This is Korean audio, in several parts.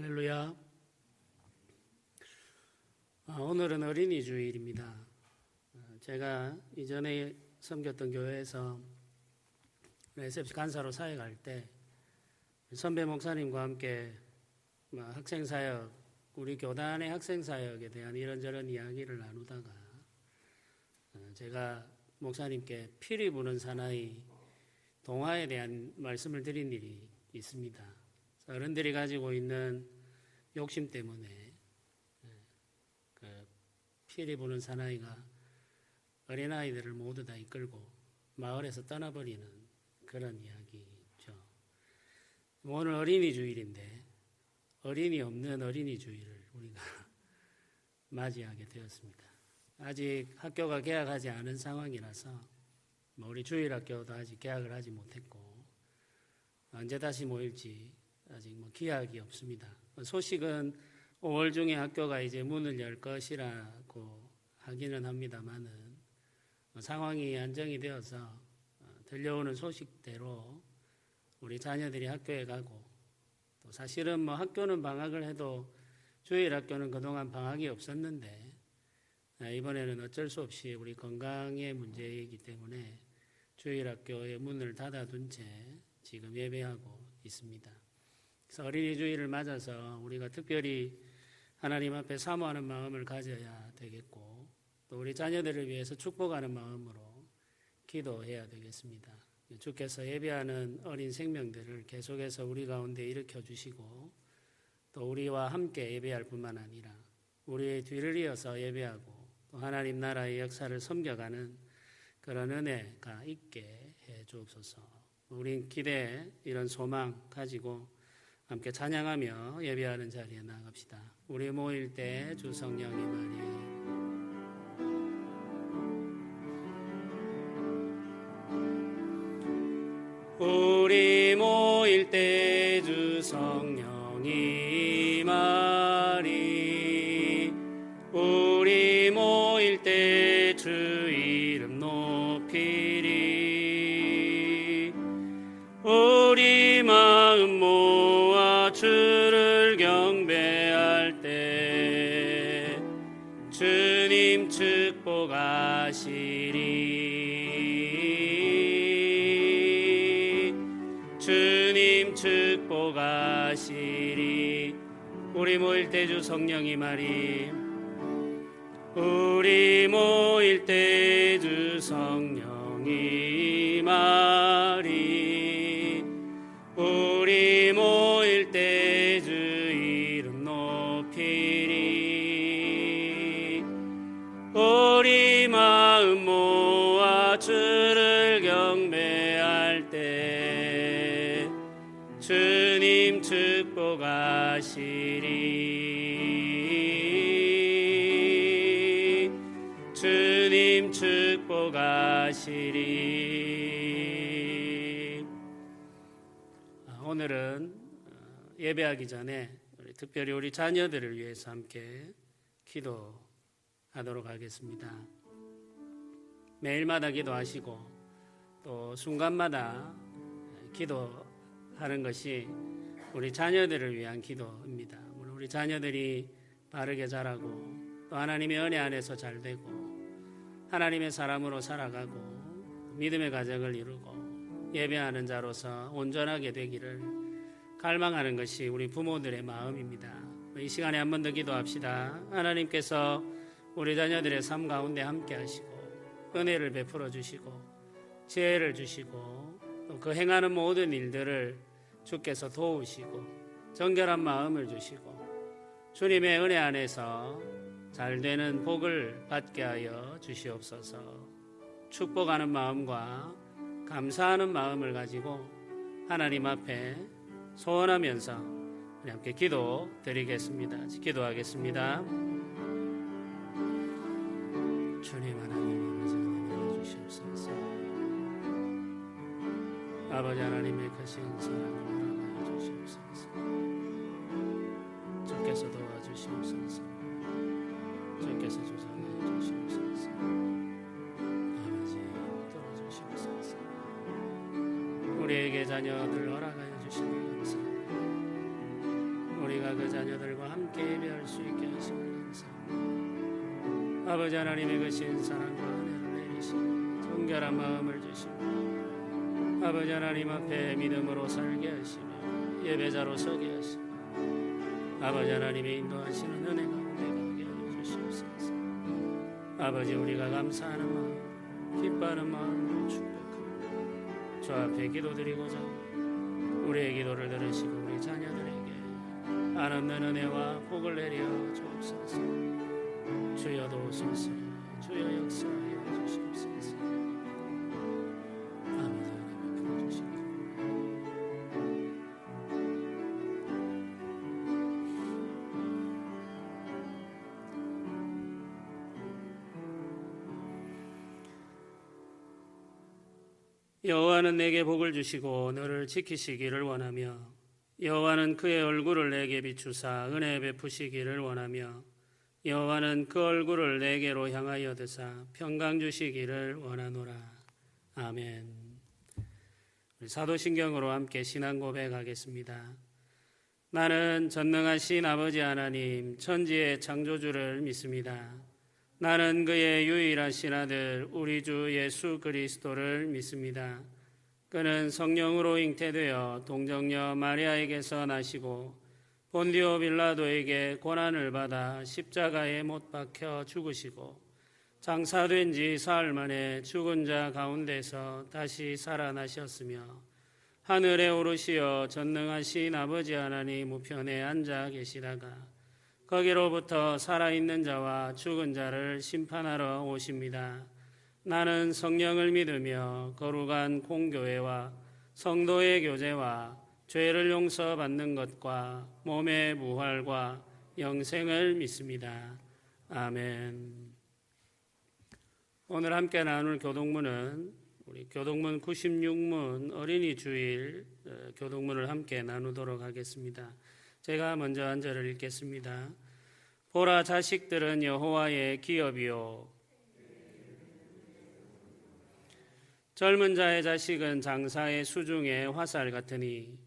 할렐루야. 오늘은 어린이 주일입니다. 제가 이전에 섬겼던 교회에서 SFC 간사로 사역할 때 선배 목사님과 함께 학생사역, 우리 교단의 학생사역에 대한 이런저런 이야기를 나누다가 제가 목사님께 피리 부는 사나이 동화에 대한 말씀을 드린 일이 있습니다. 어른들이 가지고 있는 욕심 때문에 피리 부는 사나이가 어린아이들을 모두 다 이끌고 마을에서 떠나버리는 그런 이야기죠. 오늘 어린이 주일인데 어린이 없는 어린이 주일을 우리가 맞이하게 되었습니다. 아직 학교가 개학하지 않은 상황이라서 우리 주일학교도 아직 개학을 하지 못했고 언제 다시 모일지 아직 기약이 없습니다. 소식은 5월 중에 학교가 이제 문을 열 것이라고 하기는 합니다만은 상황이 안정이 되어서 들려오는 소식대로 우리 자녀들이 학교에 가고 또 사실은 학교는 방학을 해도 주일 학교는 그동안 방학이 없었는데 이번에는 어쩔 수 없이 우리 건강의 문제이기 때문에 주일 학교의 문을 닫아둔 채 지금 예배하고 있습니다. 그래서 어린이 주일을 맞아서 우리가 특별히 하나님 앞에 사모하는 마음을 가져야 되겠고 또 우리 자녀들을 위해서 축복하는 마음으로 기도해야 되겠습니다. 주께서 예배하는 어린 생명들을 계속해서 우리 가운데 일으켜 주시고 또 우리와 함께 예배할 뿐만 아니라 우리의 뒤를 이어서 예배하고 또 하나님 나라의 역사를 섬겨가는 그런 은혜가 있게 해 주옵소서. 우린 기대 이런 소망 가지고 함께 찬양하며 예배하는 자리에 나갑시다. 우리 모일 때 주 성령의 말이 우리 모일 때 주 성령이 말이 우리 모일 때 주 이름 높이리 우리 마음 모아 주를 경배할 때 주님 축복하시리 주님 축복하시리 우리 모일 때 주 성령이 말이 우리 모일 때 주 성령이 말이 우리 모일 때 주 이름 높이리 우리 마음 모아 주를 경배할 때 주님 축복하시리 주님 축복하시리. 오늘은 예배하기 전에 특별히 우리 자녀들을 위해서 함께 기도하도록 하겠습니다. 매일마다 기도하시고 또 순간마다 기도하는 것이 우리 자녀들을 위한 기도입니다. 우리 자녀들이 바르게 자라고 또 하나님의 은혜 안에서 잘 되고 하나님의 사람으로 살아가고 믿음의 가정을 이루고 예배하는 자로서 온전하게 되기를 갈망하는 것이 우리 부모들의 마음입니다. 이 시간에 한 번 더 기도합시다. 하나님께서 우리 자녀들의 삶 가운데 함께 하시고 은혜를 베풀어 주시고 지혜를 주시고 또 그 행하는 모든 일들을 주께서 도우시고 정결한 마음을 주시고 주님의 은혜 안에서 잘 되는 복을 받게 하여 주시옵소서. 축복하는 마음과 감사하는 마음을 가지고 하나님 앞에 소원하면서 우리 함께 기도 드리겠습니다. 기도하겠습니다. 주님 하나님 아버지 은혜 주시옵소서. 아버지 하나님의 크신 사랑을 허락하여 주시옵소서. 주께서 도와주시옵소서. 주께서 조상하여 주시옵소서. 아버지 도와주시옵소서. 우리에게 자녀들 허락하여 주시는 감사합니다. 우리가 우리가 그 자녀들과 함께 예배할 수 있게 하심을 감사합니다. 아버지 하나님의 그 신사랑과 은혜를 내리시고 정결한 마음을 주시고 아버지 하나님 앞에 믿음으로 살게 하시며 예배자로 서게 하시고 아버지 하나님의 인도하시는 은혜 가운데 가게 하여 주시옵소서. 아버지 우리가 감사하는 마음 기뻐하는 마음으로 축복하고 주 앞에 기도드리고자 우리의 기도를 들으시고 우리 자녀들에게 한없는 은혜와 복을 내려 주옵소서. 주여 도우소서. 주여 역사하여 주시옵소서. 아버지 하나님 풀어주시고 여호와는 내게 복을 주시고 너를 지키시기를 원하며 여호와는 그의 얼굴을 내게 비추사 은혜 베푸시기를 원하며 여호와는 그 얼굴을 내게로 향하여 드사 평강 주시기를 원하노라. 아멘. 우리 사도신경으로 함께 신앙 고백하겠습니다. 나는 전능하신 아버지 하나님 천지의 창조주를 믿습니다. 나는 그의 유일하신 아들 우리 주 예수 그리스도를 믿습니다. 그는 성령으로 잉태되어 동정녀 마리아에게서 나시고 본디오 빌라도에게 고난을 받아 십자가에 못 박혀 죽으시고 장사된 지 사흘 만에 죽은 자 가운데서 다시 살아나셨으며 하늘에 오르시어 전능하신 아버지 하나님 우편에 앉아 계시다가 거기로부터 살아있는 자와 죽은 자를 심판하러 오십니다. 나는 성령을 믿으며 거룩한 공교회와 성도의 교제와 죄를 용서받는 것과 몸의 부활과 영생을 믿습니다. 아멘. 오늘 함께 나눌 교독문은 우리 교독문 96문 어린이 주일 교독문을 함께 나누도록 하겠습니다. 제가 먼저 한 절을 읽겠습니다. 보라 자식들은 여호와의 기업이요 젊은 자의 자식은 장사의 수중의 화살 같으니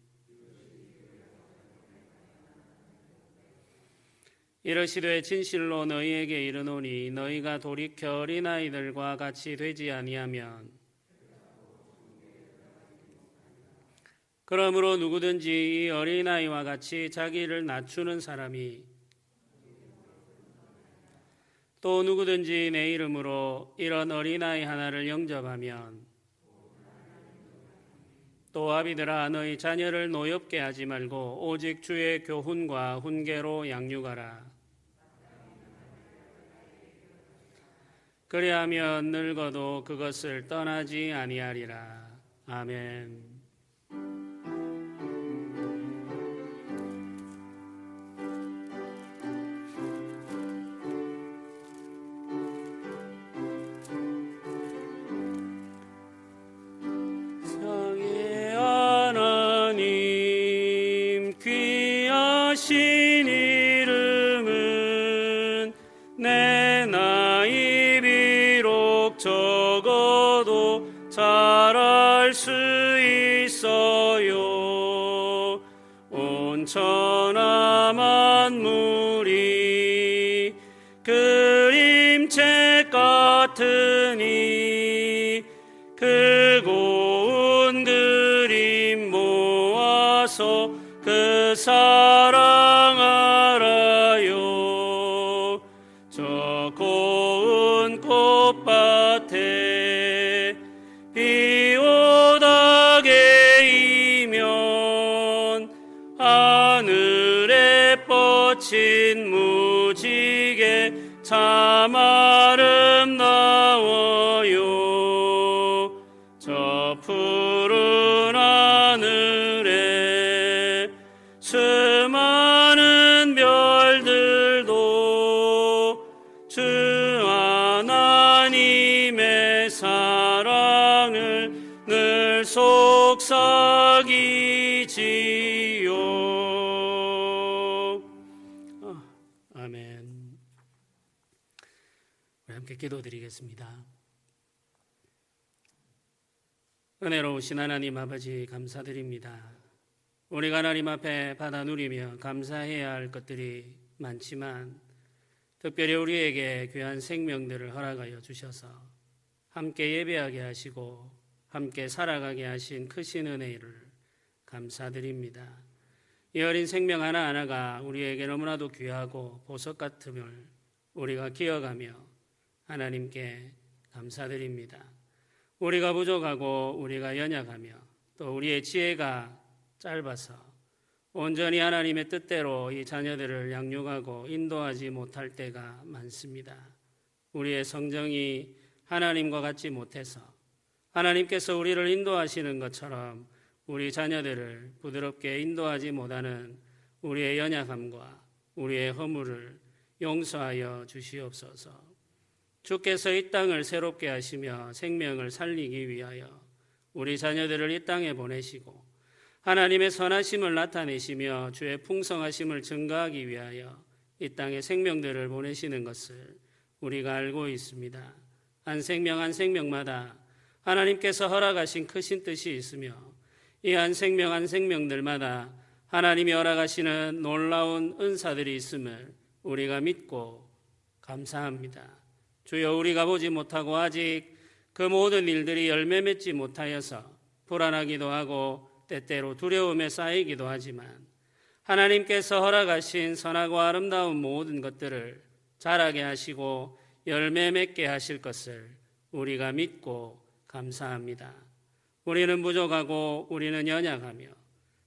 이르시되 진실로 너희에게 이르노니 너희가 돌이켜 어린아이들과 같이 되지 아니하면 그러므로 누구든지 이 어린아이와 같이 자기를 낮추는 사람이 또 누구든지 내 이름으로 이런 어린아이 하나를 영접하면 또 아비들아 너희 자녀를 노엽게 하지 말고 오직 주의 교훈과 훈계로 양육하라. 그리하면 늙어도 그것을 떠나지 아니하리라. 아멘. 신 이름은 내 나이 비록 적어도 잘할 수 있어요. 온 천하 만물이 그림책 같으니 그 고운 그림 모아서 그 사랑하라요. 저 고운 꽃밭에 비오다게이면 하늘에 뻗친 무지개 참 아름다워요. 저 푸른 하늘에 수많은 별들도 주 하나님의 사랑을 늘 속삭이지요. 아멘. 우리 함께 기도드리겠습니다. 은혜로우신 하나님 아버지 감사드립니다. 우리가 하나님 앞에 받아 누리며 감사해야 할 것들이 많지만 특별히 우리에게 귀한 생명들을 허락하여 주셔서 함께 예배하게 하시고 함께 살아가게 하신 크신 은혜를 감사드립니다. 이 어린 생명 하나하나가 우리에게 너무나도 귀하고 보석 같음을 우리가 기억하며 하나님께 감사드립니다. 우리가 부족하고 우리가 연약하며 또 우리의 지혜가 짧아서 온전히 하나님의 뜻대로 이 자녀들을 양육하고 인도하지 못할 때가 많습니다. 우리의 성정이 하나님과 같지 못해서 하나님께서 우리를 인도하시는 것처럼 우리 자녀들을 부드럽게 인도하지 못하는 우리의 연약함과 우리의 허물을 용서하여 주시옵소서. 주께서 이 땅을 새롭게 하시며 생명을 살리기 위하여 우리 자녀들을 이 땅에 보내시고 하나님의 선하심을 나타내시며 주의 풍성하심을 증거하기 위하여 이 땅에 생명들을 보내시는 것을 우리가 알고 있습니다. 한 생명 한 생명마다 하나님께서 허락하신 크신 뜻이 있으며 이 한 생명 한 생명들마다 하나님이 허락하시는 놀라운 은사들이 있음을 우리가 믿고 감사합니다. 주여, 우리가 보지 못하고 아직 그 모든 일들이 열매 맺지 못하여서 불안하기도 하고 때때로 두려움에 쌓이기도 하지만 하나님께서 허락하신 선하고 아름다운 모든 것들을 자라게 하시고 열매 맺게 하실 것을 우리가 믿고 감사합니다. 우리는 부족하고 우리는 연약하며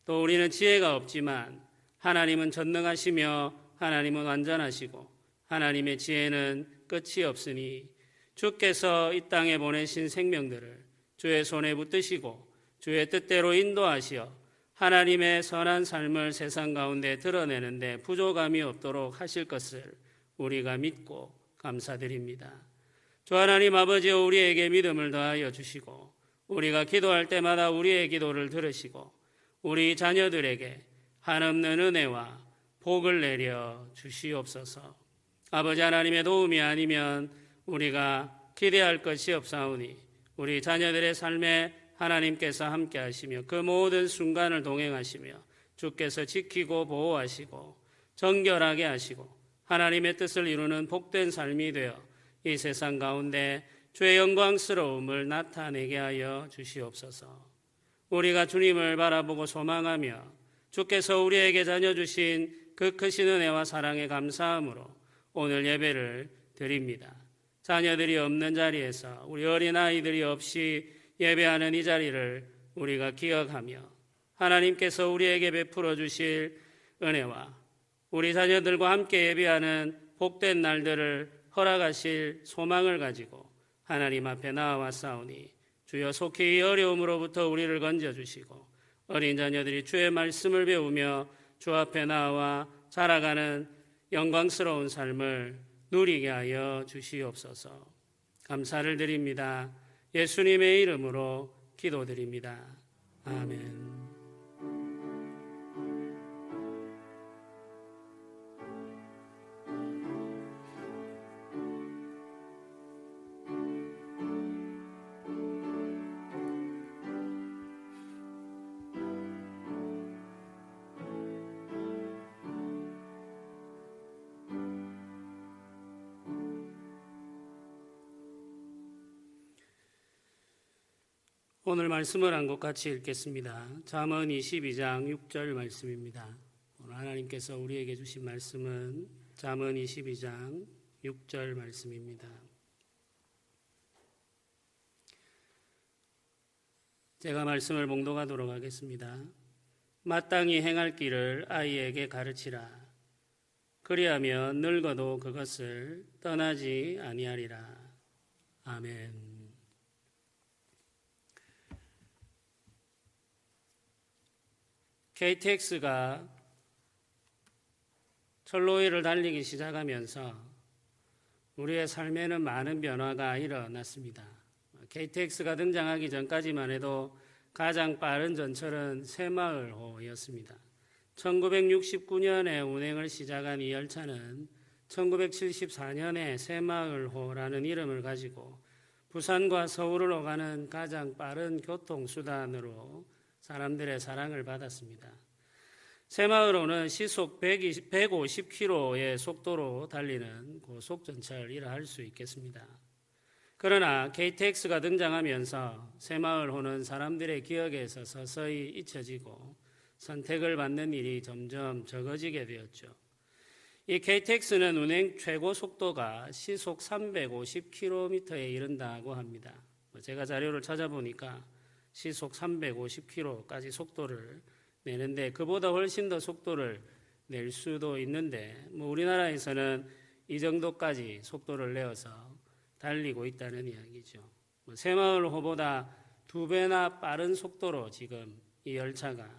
또 우리는 지혜가 없지만 하나님은 전능하시며 하나님은 완전하시고 하나님의 지혜는 끝이 없으니 주께서 이 땅에 보내신 생명들을 주의 손에 붙드시고 주의 뜻대로 인도하시어 하나님의 선한 삶을 세상 가운데 드러내는데 부족함이 없도록 하실 것을 우리가 믿고 감사드립니다. 주 하나님 아버지여, 우리에게 믿음을 더하여 주시고 우리가 기도할 때마다 우리의 기도를 들으시고 우리 자녀들에게 한없는 은혜와 복을 내려 주시옵소서. 아버지 하나님의 도움이 아니면 우리가 기대할 것이 없사오니 우리 자녀들의 삶에 하나님께서 함께 하시며 그 모든 순간을 동행하시며 주께서 지키고 보호하시고 정결하게 하시고 하나님의 뜻을 이루는 복된 삶이 되어 이 세상 가운데 주의 영광스러움을 나타내게 하여 주시옵소서. 우리가 주님을 바라보고 소망하며 주께서 우리에게 자녀 주신 그 크신 은혜와 사랑에 감사함으로 오늘 예배를 드립니다. 자녀들이 없는 자리에서 우리 어린아이들이 없이 예배하는 이 자리를 우리가 기억하며 하나님께서 우리에게 베풀어 주실 은혜와 우리 자녀들과 함께 예배하는 복된 날들을 허락하실 소망을 가지고 하나님 앞에 나아왔사오니 주여, 속히 이 어려움으로부터 우리를 건져주시고 어린 자녀들이 주의 말씀을 배우며 주 앞에 나와 자라가는 영광스러운 삶을 누리게 하여 주시옵소서. 감사를 드립니다. 예수님의 이름으로 기도드립니다. 아멘. 오늘 말씀을 한 것 같이 읽겠습니다. 잠언 22장 6절 말씀입니다. 오늘 하나님께서 우리에게 주신 말씀은 잠언 22장 6절 말씀입니다. 제가 말씀을 봉독하도록 하겠습니다. 마땅히 행할 길을 아이에게 가르치라. 그리하면 늙어도 그것을 떠나지 아니하리라. 아멘. KTX가 철로위를 달리기 시작하면서 우리의 삶에는 많은 변화가 일어났습니다. KTX가 등장하기 전까지만 해도 가장 빠른 전철은 새마을호였습니다. 1969년에 운행을 시작한 이 열차는 1974년에 새마을호라는 이름을 가지고 부산과 서울을 오가는 가장 빠른 교통수단으로 사람들의 사랑을 받았습니다. 새마을호는 시속 150km의 속도로 달리는 고속 전철이라 할 수 있겠습니다. 그러나 KTX가 등장하면서 새마을호는 사람들의 기억에서 서서히 잊혀지고 선택을 받는 일이 점점 적어지게 되었죠. 이 KTX는 운행 최고 속도가 시속 350km에 이른다고 합니다. 제가 자료를 찾아보니까 시속 350km까지 속도를 내는데 그보다 훨씬 더 속도를 낼 수도 있는데 우리나라에서는 이 정도까지 속도를 내어서 달리고 있다는 이야기죠. 새마을호보다 2배나 빠른 속도로 지금 이 열차가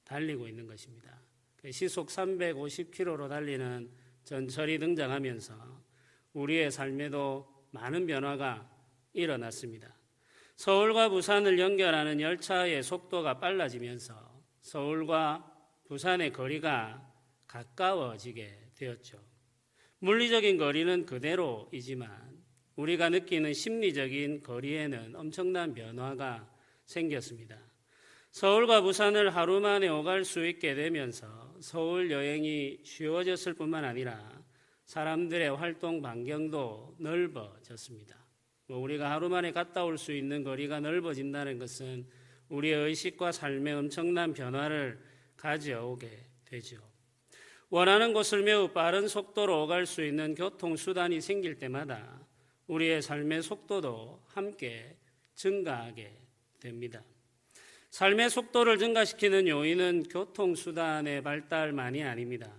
달리고 있는 것입니다. 시속 350km로 달리는 전철이 등장하면서 우리의 삶에도 많은 변화가 일어났습니다. 서울과 부산을 연결하는 열차의 속도가 빨라지면서 서울과 부산의 거리가 가까워지게 되었죠. 물리적인 거리는 그대로이지만 우리가 느끼는 심리적인 거리에는 엄청난 변화가 생겼습니다. 서울과 부산을 하루 만에 오갈 수 있게 되면서 서울 여행이 쉬워졌을 뿐만 아니라 사람들의 활동 반경도 넓어졌습니다. 우리가 하루 만에 갔다 올 수 있는 거리가 넓어진다는 것은 우리의 의식과 삶에 엄청난 변화를 가져오게 되죠. 원하는 곳을 매우 빠른 속도로 오갈 수 있는 교통수단이 생길 때마다 우리의 삶의 속도도 함께 증가하게 됩니다. 삶의 속도를 증가시키는 요인은 교통수단의 발달만이 아닙니다.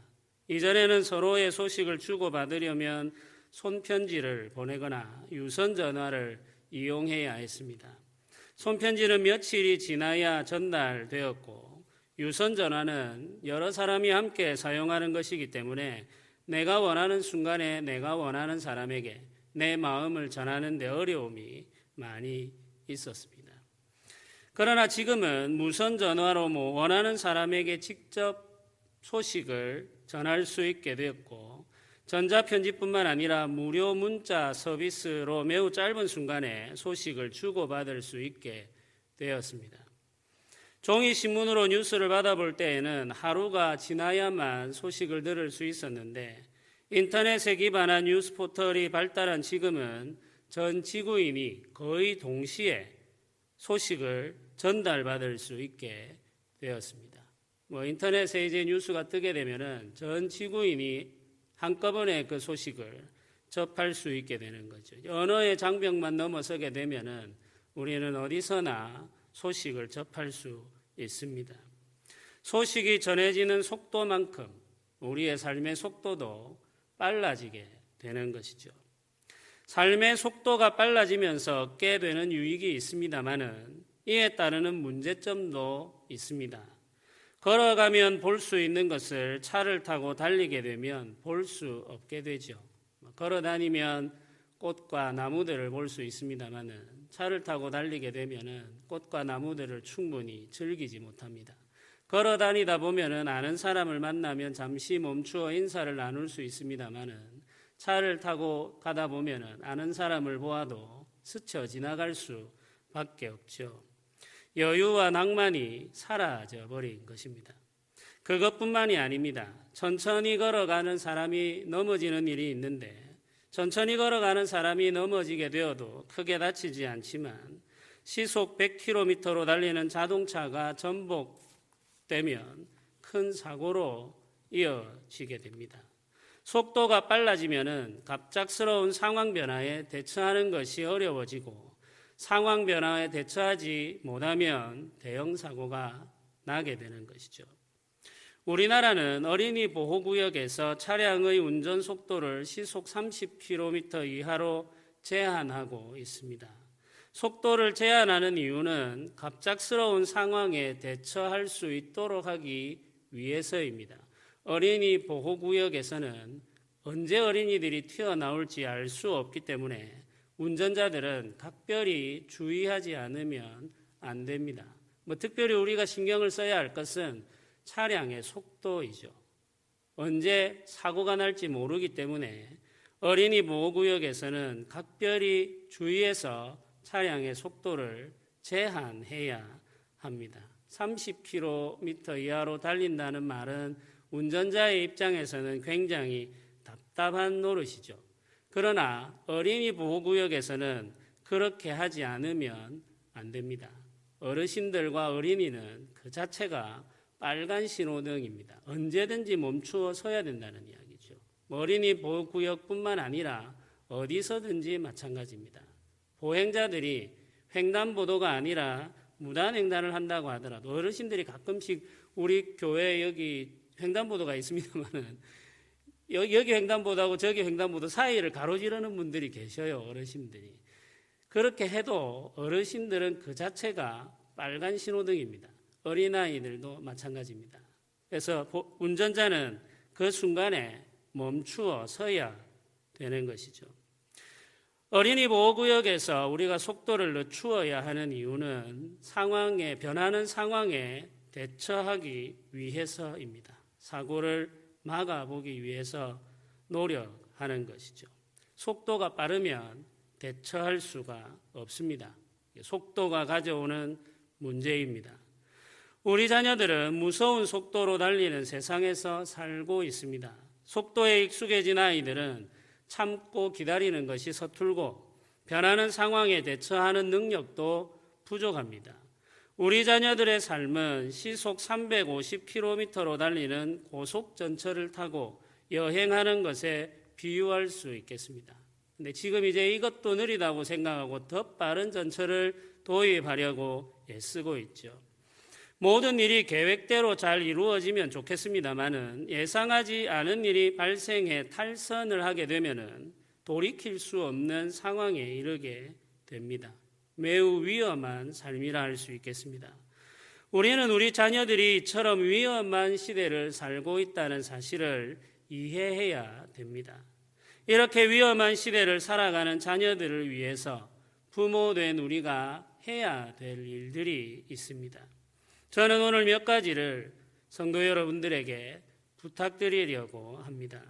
이전에는 서로의 소식을 주고받으려면 손편지를 보내거나 유선전화를 이용해야 했습니다. 손편지는 며칠이 지나야 전달되었고 유선전화는 여러 사람이 함께 사용하는 것이기 때문에 내가 원하는 순간에 내가 원하는 사람에게 내 마음을 전하는 데 어려움이 많이 있었습니다. 그러나 지금은 무선 전화로 원하는 사람에게 직접 소식을 전할 수 있게 되었고 전자편지뿐만 아니라 무료 문자 서비스로 매우 짧은 순간에 소식을 주고받을 수 있게 되었습니다. 종이 신문으로 뉴스를 받아볼 때에는 하루가 지나야만 소식을 들을 수 있었는데 인터넷에 기반한 뉴스 포털이 발달한 지금은 전 지구인이 거의 동시에 소식을 전달받을 수 있게 되었습니다. 인터넷에 이제 뉴스가 뜨게 되면은 전 지구인이 한꺼번에 그 소식을 접할 수 있게 되는 거죠. 언어의 장벽만 넘어서게 되면은 우리는 어디서나 소식을 접할 수 있습니다. 소식이 전해지는 속도만큼 우리의 삶의 속도도 빨라지게 되는 것이죠. 삶의 속도가 빨라지면서 얻게 되는 유익이 있습니다만은 이에 따르는 문제점도 있습니다. 걸어가면 볼 수 있는 것을 차를 타고 달리게 되면 볼 수 없게 되죠. 걸어 다니면 꽃과 나무들을 볼 수 있습니다만은 차를 타고 달리게 되면은 꽃과 나무들을 충분히 즐기지 못합니다. 걸어 다니다 보면은 아는 사람을 만나면 잠시 멈추어 인사를 나눌 수 있습니다만은 차를 타고 가다 보면은 아는 사람을 보아도 스쳐 지나갈 수밖에 없죠. 여유와 낭만이 사라져 버린 것입니다. 그것뿐만이 아닙니다. 천천히 걸어가는 사람이 넘어지는 일이 있는데 천천히 걸어가는 사람이 넘어지게 되어도 크게 다치지 않지만 시속 100km로 달리는 자동차가 전복되면 큰 사고로 이어지게 됩니다. 속도가 빨라지면은 갑작스러운 상황 변화에 대처하는 것이 어려워지고 상황 변화에 대처하지 못하면 대형 사고가 나게 되는 것이죠. 우리나라는 어린이 보호구역에서 차량의 운전 속도를 시속 30km 이하로 제한하고 있습니다. 속도를 제한하는 이유는 갑작스러운 상황에 대처할 수 있도록 하기 위해서입니다. 어린이 보호구역에서는 언제 어린이들이 튀어나올지 알 수 없기 때문에 운전자들은 각별히 주의하지 않으면 안 됩니다. 특별히 우리가 신경을 써야 할 것은 차량의 속도이죠. 언제 사고가 날지 모르기 때문에 어린이 보호구역에서는 각별히 주의해서 차량의 속도를 제한해야 합니다. 30km 이하로 달린다는 말은 운전자의 입장에서는 굉장히 답답한 노릇이죠. 그러나 어린이 보호구역에서는 그렇게 하지 않으면 안 됩니다. 어르신들과 어린이는 그 자체가 빨간 신호등입니다. 언제든지 멈추어 서야 된다는 이야기죠. 어린이 보호구역뿐만 아니라 어디서든지 마찬가지입니다. 보행자들이 횡단보도가 아니라 무단횡단을 한다고 하더라도 어르신들이 가끔씩 우리 교회 여기 횡단보도가 있습니다만은 여기 횡단보도하고 저기 횡단보도 사이를 가로지르는 분들이 계셔요. 어르신들이. 그렇게 해도 어르신들은 그 자체가 빨간 신호등입니다. 어린아이들도 마찬가지입니다. 그래서 운전자는 그 순간에 멈추어 서야 되는 것이죠. 어린이 보호구역에서 우리가 속도를 늦추어야 하는 이유는 변하는 상황에 대처하기 위해서입니다. 사고를 막아보기 위해서 노력하는 것이죠. 속도가 빠르면 대처할 수가 없습니다. 속도가 가져오는 문제입니다. 우리 자녀들은 무서운 속도로 달리는 세상에서 살고 있습니다. 속도에 익숙해진 아이들은 참고 기다리는 것이 서툴고 변하는 상황에 대처하는 능력도 부족합니다. 우리 자녀들의 삶은 시속 350km로 달리는 고속전철을 타고 여행하는 것에 비유할 수 있겠습니다. 근데 지금 이제 이것도 느리다고 생각하고 더 빠른 전철을 도입하려고 애쓰고 있죠. 모든 일이 계획대로 잘 이루어지면 좋겠습니다만은 예상하지 않은 일이 발생해 탈선을 하게 되면은 돌이킬 수 없는 상황에 이르게 됩니다. 매우 위험한 삶이라 할 수 있겠습니다. 우리는 우리 자녀들이 이처럼 위험한 시대를 살고 있다는 사실을 이해해야 됩니다. 이렇게 위험한 시대를 살아가는 자녀들을 위해서 부모된 우리가 해야 될 일들이 있습니다. 저는 오늘 몇 가지를 성도 여러분들에게 부탁드리려고 합니다.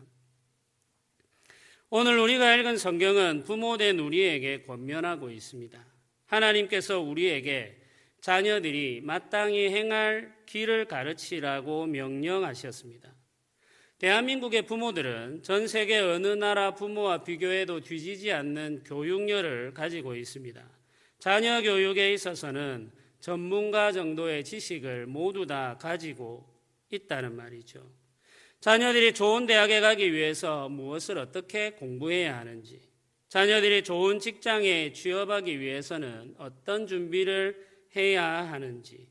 오늘 우리가 읽은 성경은 부모된 우리에게 권면하고 있습니다. 하나님께서 우리에게 자녀들이 마땅히 행할 길을 가르치라고 명령하셨습니다. 대한민국의 부모들은 전 세계 어느 나라 부모와 비교해도 뒤지지 않는 교육열을 가지고 있습니다. 자녀 교육에 있어서는 전문가 정도의 지식을 모두 다 가지고 있다는 말이죠. 자녀들이 좋은 대학에 가기 위해서 무엇을 어떻게 공부해야 하는지, 자녀들이 좋은 직장에 취업하기 위해서는 어떤 준비를 해야 하는지,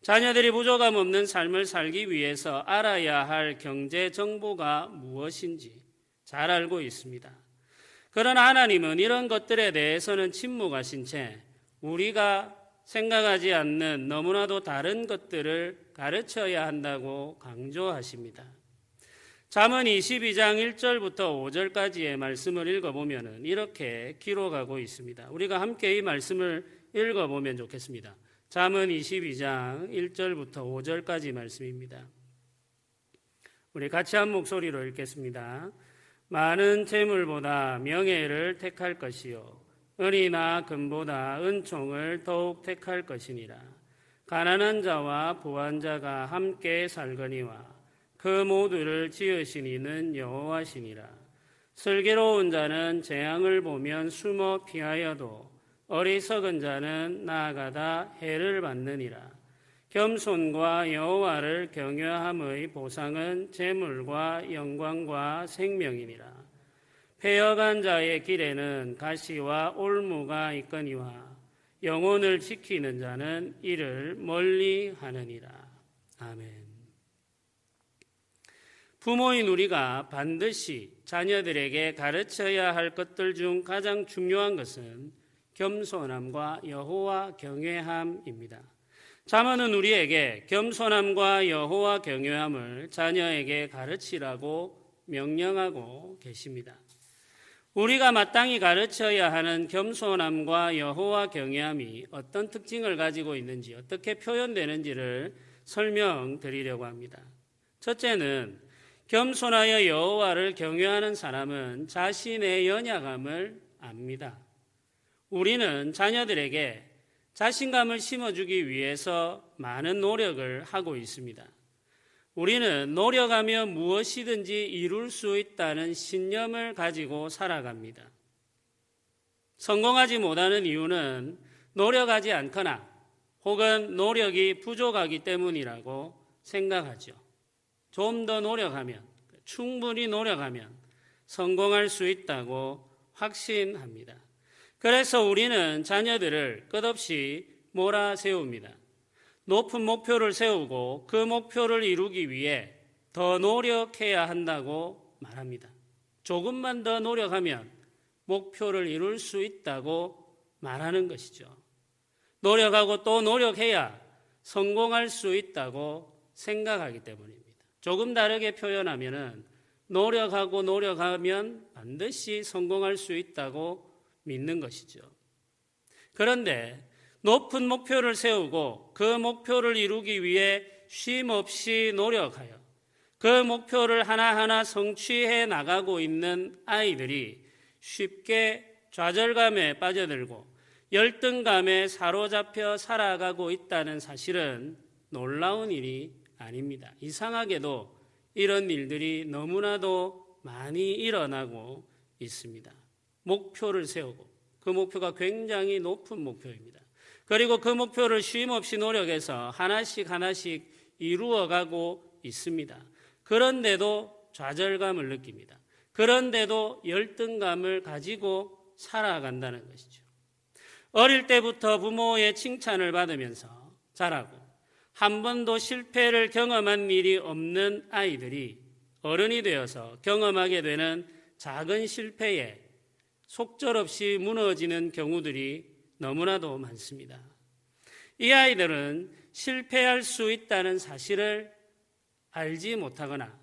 자녀들이 부족함 없는 삶을 살기 위해서 알아야 할 경제 정보가 무엇인지 잘 알고 있습니다. 그러나 하나님은 이런 것들에 대해서는 침묵하신 채 우리가 생각하지 않는 너무나도 다른 것들을 가르쳐야 한다고 강조하십니다. 잠언 22장 1절부터 5절까지의 말씀을 읽어보면 이렇게 기록하고 있습니다. 우리가 함께 이 말씀을 읽어보면 좋겠습니다. 잠언 22장 1절부터 5절까지 말씀입니다. 우리 같이 한 목소리로 읽겠습니다. 많은 재물보다 명예를 택할 것이요 은이나 금보다 은총을 더욱 택할 것이니라. 가난한 자와 부한 자가 함께 살거니와 그 모두를 지으신 이는 여호와시니라. 슬기로운 자는 재앙을 보면 숨어 피하여도 어리석은 자는 나아가다 해를 받느니라. 겸손과 여호와를 경외함의 보상은 재물과 영광과 생명이니라. 패역한 자의 길에는 가시와 올무가 있거니와 영혼을 지키는 자는 이를 멀리 하느니라. 아멘. 부모인 우리가 반드시 자녀들에게 가르쳐야 할 것들 중 가장 중요한 것은 겸손함과 여호와 경외함입니다. 잠언은 우리에게 겸손함과 여호와 경외함을 자녀에게 가르치라고 명령하고 계십니다. 우리가 마땅히 가르쳐야 하는 겸손함과 여호와 경외함이 어떤 특징을 가지고 있는지, 어떻게 표현되는지를 설명드리려고 합니다. 첫째는 겸손하여 여호와를 경외하는 사람은 자신의 연약함을 압니다. 우리는 자녀들에게 자신감을 심어주기 위해서 많은 노력을 하고 있습니다. 우리는 노력하면 무엇이든지 이룰 수 있다는 신념을 가지고 살아갑니다. 성공하지 못하는 이유는 노력하지 않거나 혹은 노력이 부족하기 때문이라고 생각하죠. 좀 더 노력하면, 충분히 노력하면 성공할 수 있다고 확신합니다. 그래서 우리는 자녀들을 끝없이 몰아세웁니다. 높은 목표를 세우고 그 목표를 이루기 위해 더 노력해야 한다고 말합니다. 조금만 더 노력하면 목표를 이룰 수 있다고 말하는 것이죠. 노력하고 또 노력해야 성공할 수 있다고 생각하기 때문입니다. 조금 다르게 표현하면은 노력하고 노력하면 반드시 성공할 수 있다고 믿는 것이죠. 그런데 높은 목표를 세우고 그 목표를 이루기 위해 쉼 없이 노력하여 그 목표를 하나하나 성취해 나가고 있는 아이들이 쉽게 좌절감에 빠져들고 열등감에 사로잡혀 살아가고 있다는 사실은 놀라운 일이 아닙니다. 이상하게도 이런 일들이 너무나도 많이 일어나고 있습니다. 목표를 세우고 그 목표가 굉장히 높은 목표입니다. 그리고 그 목표를 쉼 없이 노력해서 하나씩 하나씩 이루어가고 있습니다. 그런데도 좌절감을 느낍니다. 그런데도 열등감을 가지고 살아간다는 것이죠. 어릴 때부터 부모의 칭찬을 받으면서 자라고 한 번도 실패를 경험한 일이 없는 아이들이 어른이 되어서 경험하게 되는 작은 실패에 속절없이 무너지는 경우들이 너무나도 많습니다. 이 아이들은 실패할 수 있다는 사실을 알지 못하거나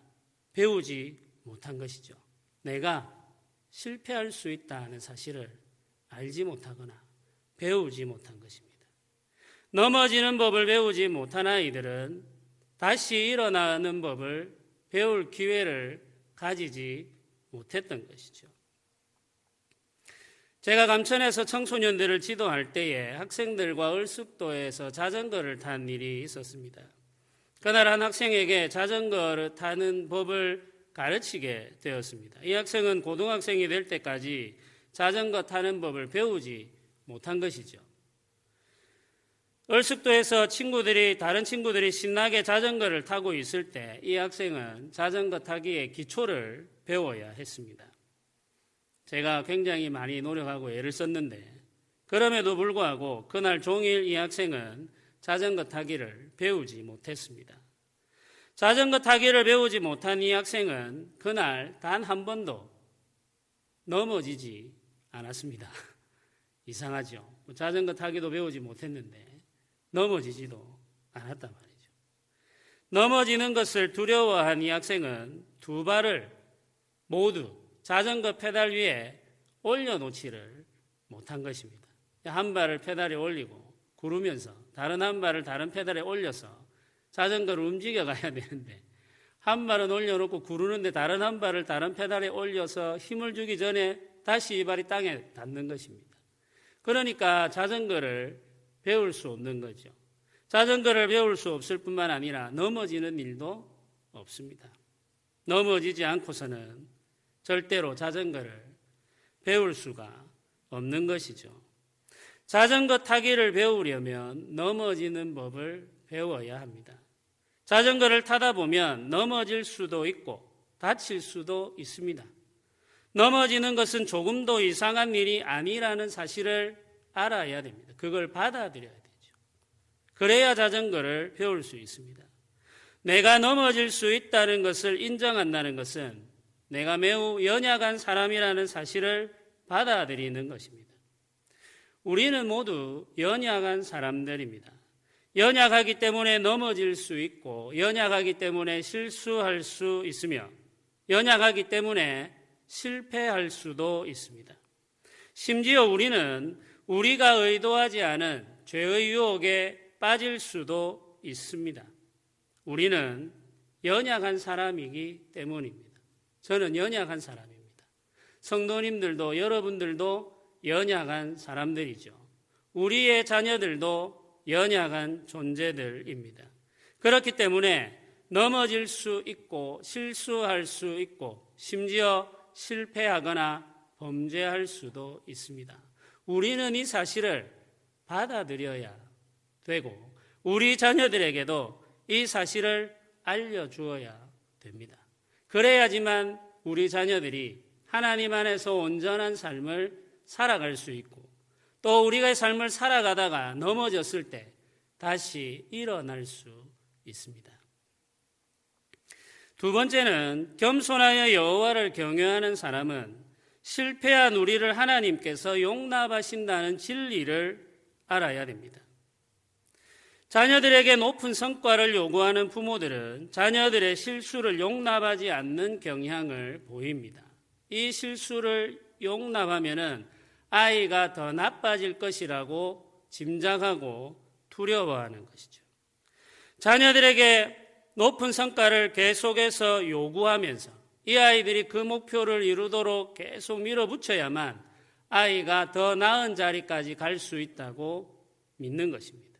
배우지 못한 것이죠. 내가 실패할 수 있다는 사실을 알지 못하거나 배우지 못한 것입니다. 넘어지는 법을 배우지 못한 아이들은 다시 일어나는 법을 배울 기회를 가지지 못했던 것이죠. 제가 감천에서 청소년들을 지도할 때에 학생들과 을숙도에서 자전거를 탄 일이 있었습니다. 그날 한 학생에게 자전거를 타는 법을 가르치게 되었습니다. 이 학생은 고등학생이 될 때까지 자전거 타는 법을 배우지 못한 것이죠. 을숙도에서 다른 친구들이 신나게 자전거를 타고 있을 때 이 학생은 자전거 타기의 기초를 배워야 했습니다. 제가 굉장히 많이 노력하고 애를 썼는데 그럼에도 불구하고 그날 종일 이 학생은 자전거 타기를 배우지 못했습니다. 자전거 타기를 배우지 못한 이 학생은 그날 단 한 번도 넘어지지 않았습니다. 이상하죠. 자전거 타기도 배우지 못했는데 넘어지지도 않았단 말이죠. 넘어지는 것을 두려워한 이 학생은 두 발을 모두 자전거 페달 위에 올려놓지를 못한 것입니다. 한 발을 페달에 올리고 구르면서 다른 한 발을 다른 페달에 올려서 자전거를 움직여 가야 되는데 한 발은 올려놓고 구르는데 다른 한 발을 다른 페달에 올려서 힘을 주기 전에 다시 이 발이 땅에 닿는 것입니다. 그러니까 자전거를 배울 수 없는 거죠. 자전거를 배울 수 없을 뿐만 아니라 넘어지는 일도 없습니다. 넘어지지 않고서는 절대로 자전거를 배울 수가 없는 것이죠. 자전거 타기를 배우려면 넘어지는 법을 배워야 합니다. 자전거를 타다 보면 넘어질 수도 있고 다칠 수도 있습니다. 넘어지는 것은 조금도 이상한 일이 아니라는 사실을 알아야 됩니다. 그걸 받아들여야 되죠. 그래야 자전거를 배울 수 있습니다. 내가 넘어질 수 있다는 것을 인정한다는 것은 내가 매우 연약한 사람이라는 사실을 받아들이는 것입니다. 우리는 모두 연약한 사람들입니다. 연약하기 때문에 넘어질 수 있고 연약하기 때문에 실수할 수 있으며 연약하기 때문에 실패할 수도 있습니다. 심지어 우리는 우리가 의도하지 않은 죄의 유혹에 빠질 수도 있습니다. 우리는 연약한 사람이기 때문입니다. 저는 연약한 사람입니다. 성도님들도 여러분들도 연약한 사람들이죠. 우리의 자녀들도 연약한 존재들입니다. 그렇기 때문에 넘어질 수 있고 실수할 수 있고 심지어 실패하거나 범죄할 수도 있습니다. 우리는 이 사실을 받아들여야 되고 우리 자녀들에게도 이 사실을 알려주어야 됩니다. 그래야지만 우리 자녀들이 하나님 안에서 온전한 삶을 살아갈 수 있고 또 우리가 삶을 살아가다가 넘어졌을 때 다시 일어날 수 있습니다. 두 번째는 겸손하여 여호와를 경외하는 사람은 실패한 우리를 하나님께서 용납하신다는 진리를 알아야 됩니다. 자녀들에게 높은 성과를 요구하는 부모들은 자녀들의 실수를 용납하지 않는 경향을 보입니다. 이 실수를 용납하면은 아이가 더 나빠질 것이라고 짐작하고 두려워하는 것이죠. 자녀들에게 높은 성과를 계속해서 요구하면서 이 아이들이 그 목표를 이루도록 계속 밀어붙여야만 아이가 더 나은 자리까지 갈 수 있다고 믿는 것입니다.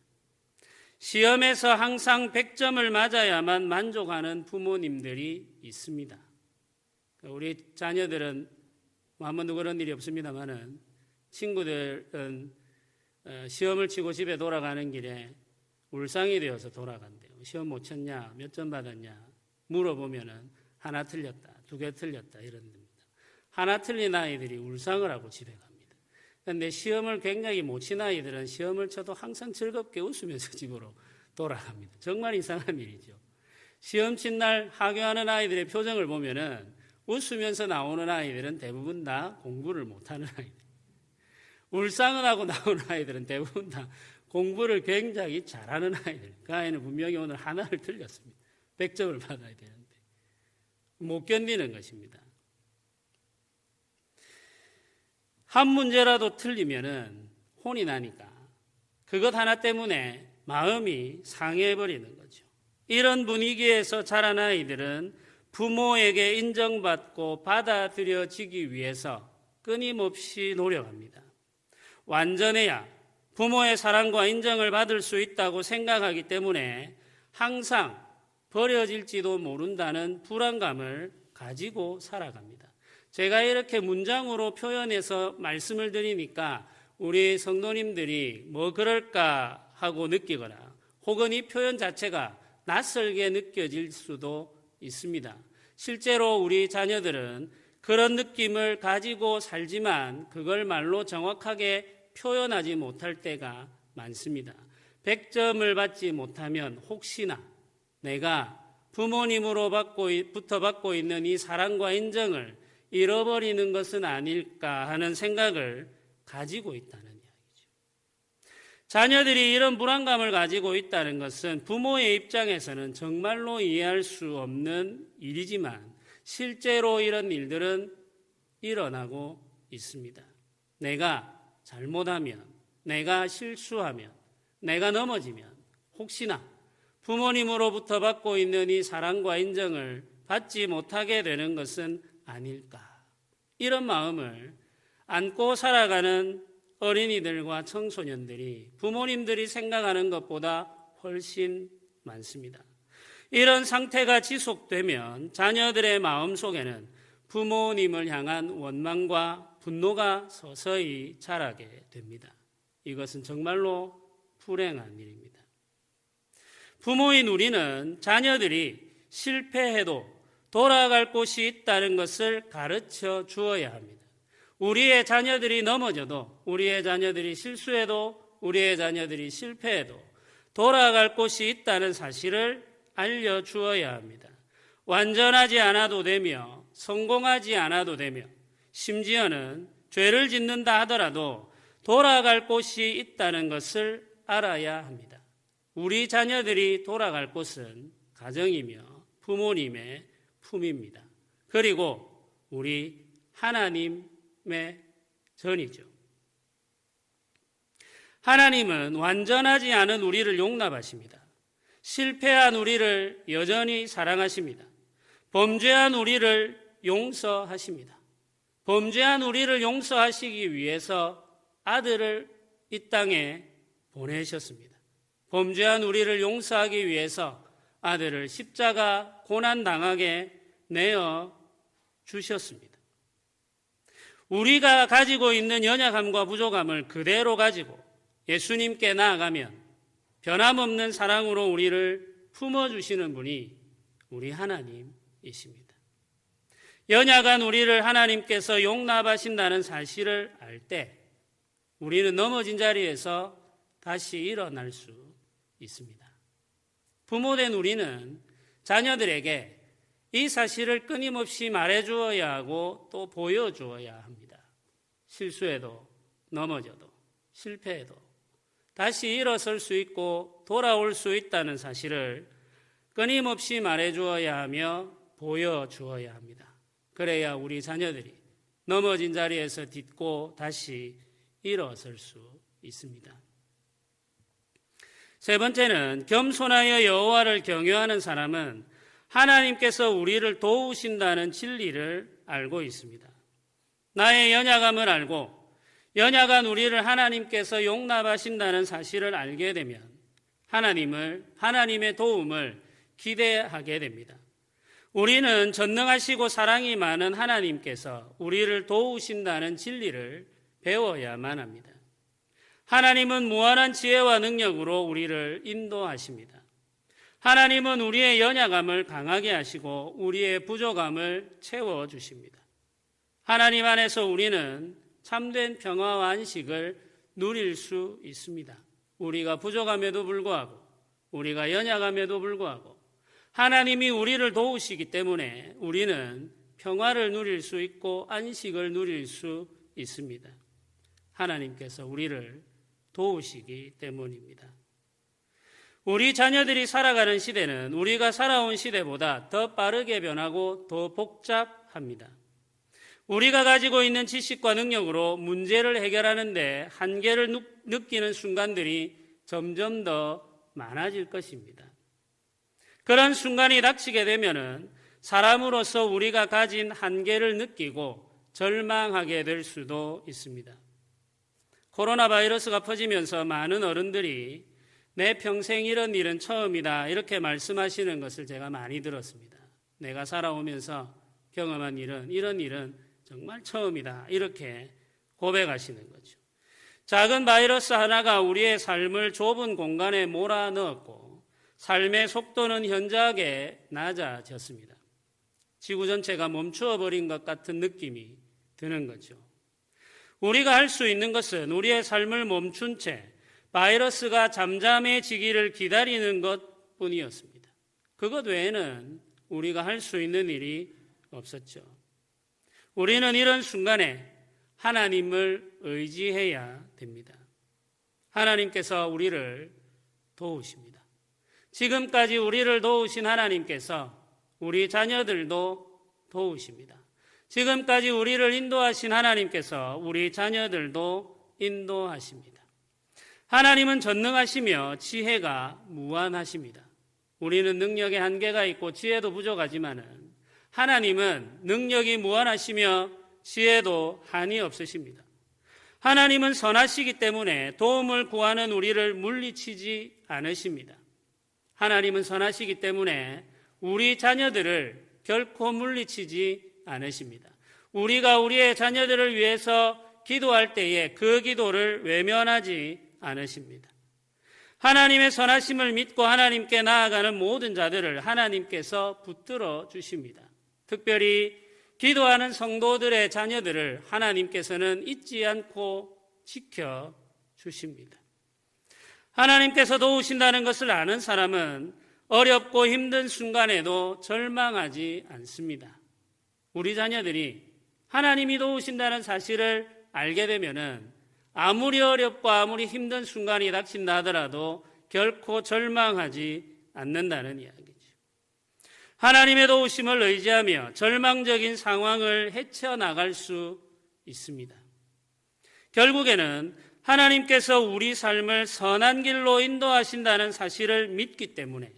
시험에서 항상 100점을 맞아야만 만족하는 부모님들이 있습니다. 우리 자녀들은 한 번도 그런 일이 없습니다만은 친구들은 시험을 치고 집에 돌아가는 길에 울상이 되어서 돌아간대요. 시험 못 쳤냐? 몇 점 받았냐? 물어보면은 하나 틀렸다, 2개 틀렸다 이런 겁니다. 하나 틀린 아이들이 울상을 하고 집에 갑니다. 그런데 시험을 굉장히 못 친 아이들은 시험을 쳐도 항상 즐겁게 웃으면서 집으로 돌아갑니다. 정말 이상한 일이죠. 시험 친 날 하교하는 아이들의 표정을 보면은 웃으면서 나오는 아이들은 대부분 다 공부를 못하는 아이들. 울상을 하고 나오는 아이들은 대부분 다 공부를 굉장히 잘하는 아이들. 그 아이는 분명히 오늘 하나를 틀렸습니다. 100점을 받아야 되는데 못 견디는 것입니다. 한 문제라도 틀리면은 혼이 나니까 그것 하나 때문에 마음이 상해버리는 거죠. 이런 분위기에서 자란 아이들은 부모에게 인정받고 받아들여지기 위해서 끊임없이 노력합니다. 완전해야 부모의 사랑과 인정을 받을 수 있다고 생각하기 때문에 항상 버려질지도 모른다는 불안감을 가지고 살아갑니다. 제가 이렇게 문장으로 표현해서 말씀을 드리니까 우리 성도님들이 뭐 그럴까 하고 느끼거나 혹은 이 표현 자체가 낯설게 느껴질 수도 있습니다. 실제로 우리 자녀들은 그런 느낌을 가지고 살지만 그걸 말로 정확하게 표현하지 못할 때가 많습니다. 100점을 받지 못하면 혹시나 내가 부모님으로부터 받고 있는 이 사랑과 인정을 잃어버리는 것은 아닐까 하는 생각을 가지고 있다는 이야기죠. 자녀들이 이런 불안감을 가지고 있다는 것은 부모의 입장에서는 정말로 이해할 수 없는 일이지만 실제로 이런 일들은 일어나고 있습니다. 내가 잘못하면, 내가 실수하면, 내가 넘어지면 혹시나 부모님으로부터 받고 있는 이 사랑과 인정을 받지 못하게 되는 것은 아닐까. 이런 마음을 안고 살아가는 어린이들과 청소년들이 부모님들이 생각하는 것보다 훨씬 많습니다. 이런 상태가 지속되면 자녀들의 마음속에는 부모님을 향한 원망과 분노가 서서히 자라게 됩니다. 이것은 정말로 불행한 일입니다. 부모인 우리는 자녀들이 실패해도 돌아갈 곳이 있다는 것을 가르쳐 주어야 합니다. 우리의 자녀들이 넘어져도, 우리의 자녀들이 실수해도, 우리의 자녀들이 실패해도 돌아갈 곳이 있다는 사실을 알려주어야 합니다. 완전하지 않아도 되며 성공하지 않아도 되며 심지어는 죄를 짓는다 하더라도 돌아갈 곳이 있다는 것을 알아야 합니다. 우리 자녀들이 돌아갈 곳은 가정이며 부모님의 품입니다. 그리고 우리 하나님의 전이죠. 하나님은 완전하지 않은 우리를 용납하십니다. 실패한 우리를 여전히 사랑하십니다. 범죄한 우리를 용서하십니다. 범죄한 우리를 용서하시기 위해서 아들을 이 땅에 보내셨습니다. 범죄한 우리를 용서하기 위해서 아들을 십자가 고난당하게 내어 주셨습니다. 우리가 가지고 있는 연약함과 부족함을 그대로 가지고 예수님께 나아가면 변함없는 사랑으로 우리를 품어주시는 분이 우리 하나님이십니다. 연약한 우리를 하나님께서 용납하신다는 사실을 알 때 우리는 넘어진 자리에서 다시 일어날 수 있습니다. 부모된 우리는 자녀들에게 이 사실을 끊임없이 말해주어야 하고 또 보여주어야 합니다. 실수해도 넘어져도 실패해도 다시 일어설 수 있고 돌아올 수 있다는 사실을 끊임없이 말해주어야 하며 보여주어야 합니다. 그래야 우리 자녀들이 넘어진 자리에서 딛고 다시 일어설 수 있습니다. 세 번째는 겸손하여 여호와를 경외하는 사람은 하나님께서 우리를 도우신다는 진리를 알고 있습니다. 나의 연약함을 알고 연약한 우리를 하나님께서 용납하신다는 사실을 알게 되면 하나님의 도움을 기대하게 됩니다. 우리는 전능하시고 사랑이 많은 하나님께서 우리를 도우신다는 진리를 배워야만 합니다. 하나님은 무한한 지혜와 능력으로 우리를 인도하십니다. 하나님은 우리의 연약함을 강하게 하시고 우리의 부족함을 채워주십니다. 하나님 안에서 우리는 참된 평화와 안식을 누릴 수 있습니다. 우리가 부족함에도 불구하고 우리가 연약함에도 불구하고 하나님이 우리를 도우시기 때문에 우리는 평화를 누릴 수 있고 안식을 누릴 수 있습니다. 하나님께서 우리를 도우시기 때문입니다. 우리 자녀들이 살아가는 시대는 우리가 살아온 시대보다 더 빠르게 변하고 더 복잡합니다. 우리가 가지고 있는 지식과 능력으로 문제를 해결하는 데 한계를 느끼는 순간들이 점점 더 많아질 것입니다. 그런 순간이 닥치게 되면은 사람으로서 우리가 가진 한계를 느끼고 절망하게 될 수도 있습니다. 코로나 바이러스가 퍼지면서 많은 어른들이 내 평생 이런 일은 처음이다 이렇게 말씀하시는 것을 제가 많이 들었습니다. 내가 살아오면서 경험한 이런 일은 정말 처음이다 이렇게 고백하시는 거죠. 작은 바이러스 하나가 우리의 삶을 좁은 공간에 몰아넣었고 삶의 속도는 현저하게 낮아졌습니다. 지구 전체가 멈추어버린 것 같은 느낌이 드는 거죠. 우리가 할 수 있는 것은 우리의 삶을 멈춘 채 바이러스가 잠잠해지기를 기다리는 것뿐이었습니다. 그것 외에는 우리가 할 수 있는 일이 없었죠. 우리는 이런 순간에 하나님을 의지해야 됩니다. 하나님께서 우리를 도우십니다. 지금까지 우리를 도우신 하나님께서 우리 자녀들도 도우십니다. 지금까지 우리를 인도하신 하나님께서 우리 자녀들도 인도하십니다. 하나님은 전능하시며 지혜가 무한하십니다. 우리는 능력에 한계가 있고 지혜도 부족하지만은 하나님은 능력이 무한하시며 지혜도 한이 없으십니다. 하나님은 선하시기 때문에 도움을 구하는 우리를 물리치지 않으십니다. 하나님은 선하시기 때문에 우리 자녀들을 결코 물리치지 않으십니다. 우리가 우리의 자녀들을 위해서 기도할 때에 그 기도를 외면하지 않으십니다. 하나님의 선하심을 믿고 하나님께 나아가는 모든 자들을 하나님께서 붙들어 주십니다. 특별히 기도하는 성도들의 자녀들을 하나님께서는 잊지 않고 지켜 주십니다. 하나님께서 도우신다는 것을 아는 사람은 어렵고 힘든 순간에도 절망하지 않습니다. 우리 자녀들이 하나님이 도우신다는 사실을 알게 되면은 아무리 어렵고 아무리 힘든 순간이 닥친다 하더라도 결코 절망하지 않는다는 이야기죠. 하나님의 도우심을 의지하며 절망적인 상황을 헤쳐나갈 수 있습니다. 결국에는 하나님께서 우리 삶을 선한 길로 인도하신다는 사실을 믿기 때문에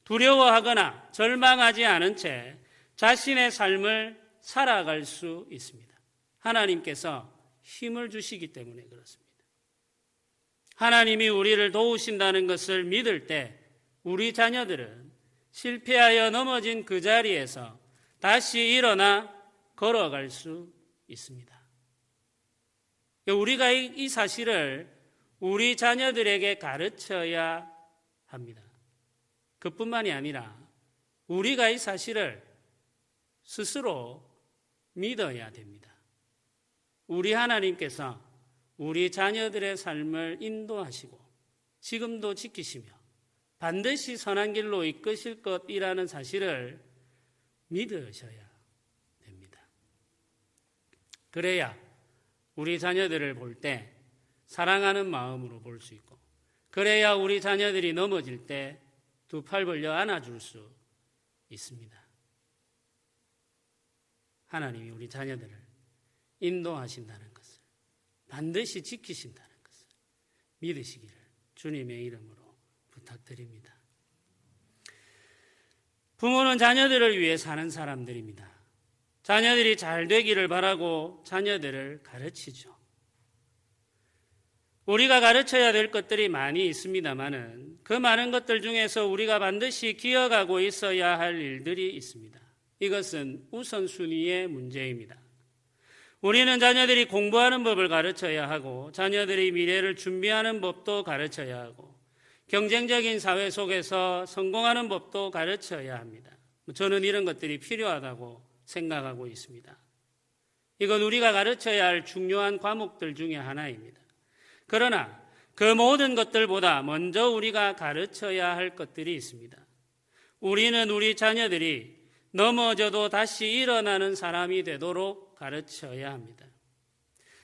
두려워하거나 절망하지 않은 채 자신의 삶을 살아갈 수 있습니다. 하나님께서 힘을 주시기 때문에 그렇습니다. 하나님이 우리를 도우신다는 것을 믿을 때 우리 자녀들은 실패하여 넘어진 그 자리에서 다시 일어나 걸어갈 수 있습니다. 우리가 이 사실을 우리 자녀들에게 가르쳐야 합니다. 그뿐만이 아니라 우리가 이 사실을 스스로 믿어야 됩니다. 우리 하나님께서 우리 자녀들의 삶을 인도하시고 지금도 지키시며 반드시 선한 길로 이끄실 것이라는 사실을 믿으셔야 됩니다. 그래야 우리 자녀들을 볼 때 사랑하는 마음으로 볼 수 있고, 그래야 우리 자녀들이 넘어질 때 두 팔 벌려 안아줄 수 있습니다. 하나님이 우리 자녀들을 인도하신다는 것을, 반드시 지키신다는 것을 믿으시기를 주님의 이름으로 부탁드립니다. 부모는 자녀들을 위해 사는 사람들입니다. 자녀들이 잘 되기를 바라고 자녀들을 가르치죠. 우리가 가르쳐야 될 것들이 많이 있습니다만은 그 많은 것들 중에서 우리가 반드시 기억하고 있어야 할 일들이 있습니다. 이것은 우선순위의 문제입니다. 우리는 자녀들이 공부하는 법을 가르쳐야 하고, 자녀들이 미래를 준비하는 법도 가르쳐야 하고, 경쟁적인 사회 속에서 성공하는 법도 가르쳐야 합니다. 저는 이런 것들이 필요하다고 생각하고 있습니다. 이건 우리가 가르쳐야 할 중요한 과목들 중에 하나입니다. 그러나 그 모든 것들보다 먼저 우리가 가르쳐야 할 것들이 있습니다. 우리는 우리 자녀들이 넘어져도 다시 일어나는 사람이 되도록 가르쳐야 합니다.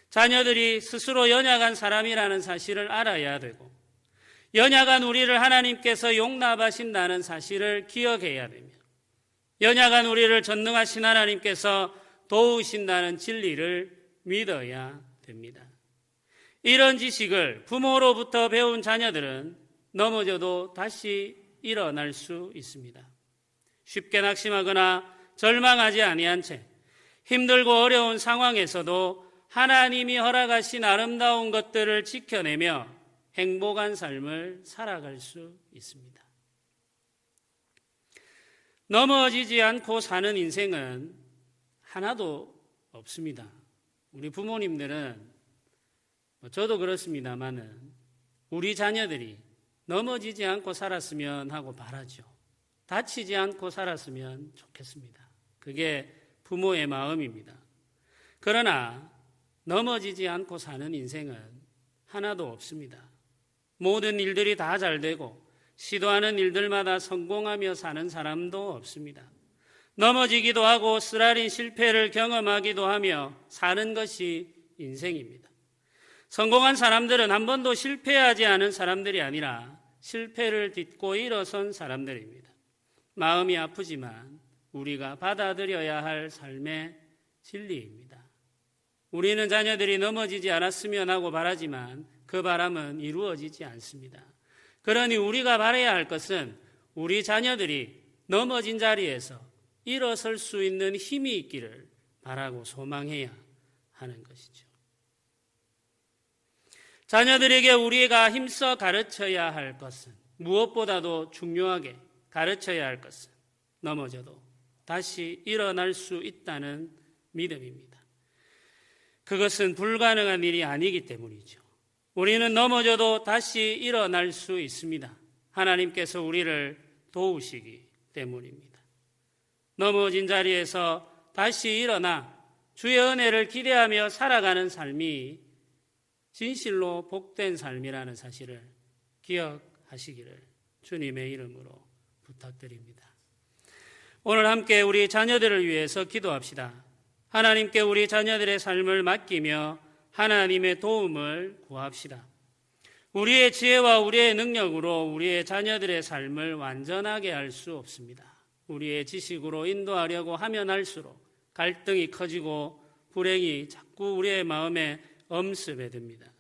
자녀들이 스스로 연약한 사람이라는 사실을 알아야 되고, 연약한 우리를 하나님께서 용납하신다는 사실을 기억해야 되며, 연약한 우리를 전능하신 하나님께서 도우신다는 진리를 믿어야 됩니다. 이런 지식을 부모로부터 배운 자녀들은 넘어져도 다시 일어날 수 있습니다. 쉽게 낙심하거나 절망하지 아니한 채 힘들고 어려운 상황에서도 하나님이 허락하신 아름다운 것들을 지켜내며 행복한 삶을 살아갈 수 있습니다. 넘어지지 않고 사는 인생은 하나도 없습니다. 우리 부모님들은, 저도 그렇습니다만은 우리 자녀들이 넘어지지 않고 살았으면 하고 바라죠. 다치지 않고 살았으면 좋겠습니다. 그게 부모의 마음입니다. 그러나 넘어지지 않고 사는 인생은 하나도 없습니다. 모든 일들이 다 잘 되고 시도하는 일들마다 성공하며 사는 사람도 없습니다. 넘어지기도 하고 쓰라린 실패를 경험하기도 하며 사는 것이 인생입니다. 성공한 사람들은 한 번도 실패하지 않은 사람들이 아니라 실패를 딛고 일어선 사람들입니다. 마음이 아프지만 우리가 받아들여야 할 삶의 진리입니다. 우리는 자녀들이 넘어지지 않았으면 하고 바라지만 그 바람은 이루어지지 않습니다. 그러니 우리가 바라야 할 것은 우리 자녀들이 넘어진 자리에서 일어설 수 있는 힘이 있기를 바라고 소망해야 하는 것이죠. 자녀들에게 우리가 힘써 가르쳐야 할 것은, 무엇보다도 중요하게 가르쳐야 할 것은 넘어져도 다시 일어날 수 있다는 믿음입니다. 그것은 불가능한 일이 아니기 때문이죠. 우리는 넘어져도 다시 일어날 수 있습니다. 하나님께서 우리를 도우시기 때문입니다. 넘어진 자리에서 다시 일어나 주의 은혜를 기대하며 살아가는 삶이 진실로 복된 삶이라는 사실을 기억하시기를 주님의 이름으로 부탁드립니다. 오늘 함께 우리 자녀들을 위해서 기도합시다. 하나님께 우리 자녀들의 삶을 맡기며 하나님의 도움을 구합시다. 우리의 지혜와 우리의 능력으로 우리의 자녀들의 삶을 완전하게 할 수 없습니다. 우리의 지식으로 인도하려고 하면 할수록 갈등이 커지고 불행이 자꾸 우리의 마음에 엄습해 듭니다.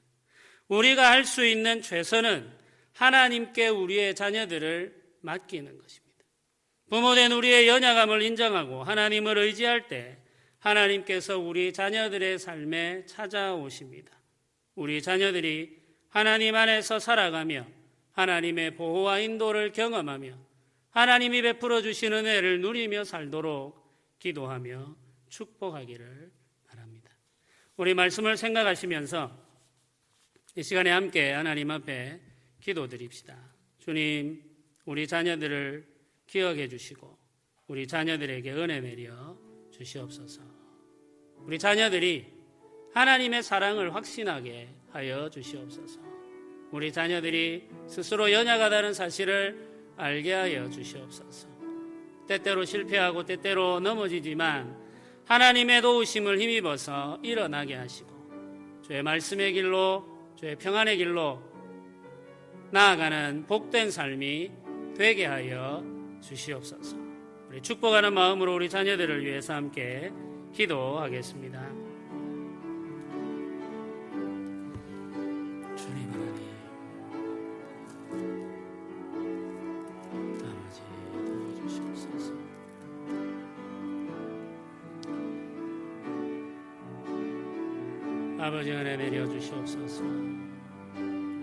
우리가 할 수 있는 최선은 하나님께 우리의 자녀들을 맡기는 것입니다. 부모된 우리의 연약함을 인정하고 하나님을 의지할 때 하나님께서 우리 자녀들의 삶에 찾아오십니다. 우리 자녀들이 하나님 안에서 살아가며 하나님의 보호와 인도를 경험하며 하나님이 베풀어 주시는 은혜를 누리며 살도록 기도하며 축복하기를 바랍니다. 우리 말씀을 생각하시면서 이 시간에 함께 하나님 앞에 기도드립시다. 주님, 우리 자녀들을 기억해 주시고 우리 자녀들에게 은혜 내려 주시옵소서. 우리 자녀들이 하나님의 사랑을 확신하게 하여 주시옵소서. 우리 자녀들이 스스로 연약하다는 사실을 알게 하여 주시옵소서. 때때로 실패하고 때때로 넘어지지만 하나님의 도우심을 힘입어서 일어나게 하시고 주의 말씀의 길로, 주의 평안의 길로 나아가는 복된 삶이 되게 하여 주시옵소서. 우리 축복하는 마음으로 우리 자녀들을 위해서 함께 기도하겠습니다. 주님 하나님, 아버지 도와주시옵소서. 아버지 은혜 내려 주시옵소서.